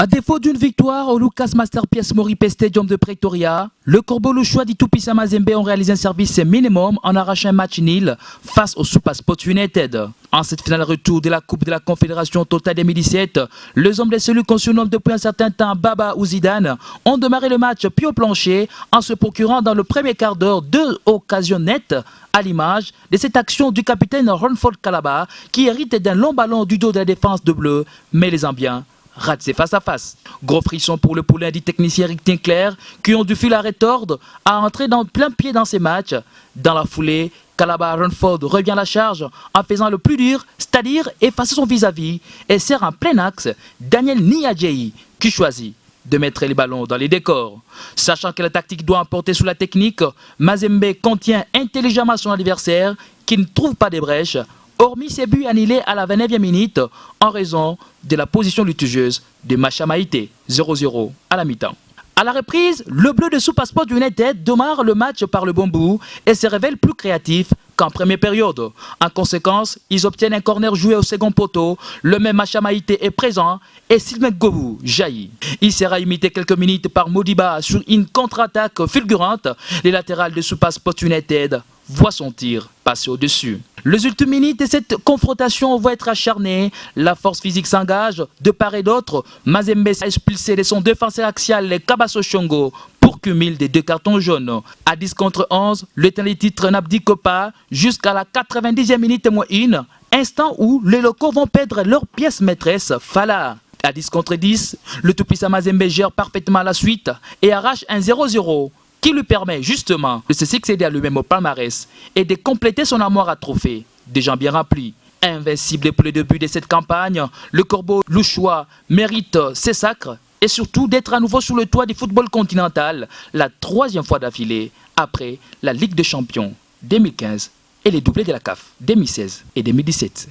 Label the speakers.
Speaker 1: À défaut d'une victoire au Lucas Masterpiece Moripe Stadium de Pretoria, le Corbeau Louchois d'Itupisa Mazembe ont réalisé un service minimum en arrachant un match nul face au SuperSport United. En cette finale retour de la Coupe de la Confédération Total 2017, les hommes des cellules qu'on surnomme depuis un certain temps Baba ou Zidane ont démarré le match pied au plancher en se procurant dans le premier quart d'heure 2 occasions nettes, à l'image de cette action du capitaine Ronford Kalaba qui hérite d'un long ballon du dos de la défense de bleu, mais les Zambiens rate ses face-à-face. Gros frisson pour le poulain du technicien Eric Tinkler qui ont dû fil à retordre à entrer dans plein pied dans ces matchs. Dans la foulée, Kalaba Runford revient à la charge en faisant le plus dur, c'est-à-dire effacer son vis-à-vis et sert en plein axe Daniel Niadjei qui choisit de mettre les ballons dans les décors. Sachant que la tactique doit emporter sur la technique, Mazembe contient intelligemment son adversaire qui ne trouve pas de brèches, hormis ses buts annulés à la 29e minute en raison de la position litigieuse de Macha Maïté, 0-0 à la mi-temps. À la reprise, le bleu de SuperSport United démarre le match par le bon bout et se révèle plus créatif qu'en première période. En conséquence, ils obtiennent un corner joué au second poteau, le même Macha Maïté est présent et Sylvain Gobou jaillit. Il sera imité quelques minutes par Modiba sur une contre-attaque fulgurante. Les latérales de SuperSport United voient son tir passer au-dessus. Les ultimes minutes de cette confrontation vont être acharnées. La force physique s'engage de part et d'autre. Mazembe a expulsé de son défenseur axial Kabaso Chongo pour cumul des 2 cartons jaunes. À 10 contre 11, le tenant du titre n'abdique pas jusqu'à la 90e minute moins 1, instant où les locaux vont perdre leur pièce maîtresse, Fala. À 10 contre 10, le Tupisa Mazembe gère parfaitement la suite et arrache un 0-0. Qui lui permet justement de se succéder à lui-même au palmarès et de compléter son armoire à trophées, déjà bien rempli. Invincible pour le début de cette campagne, le Corbeau Louchois mérite ses sacres et surtout d'être à nouveau sur le toit du football continental, la 3e fois d'affilée, après la Ligue des Champions 2015 et les doublés de la CAF 2016 et 2017.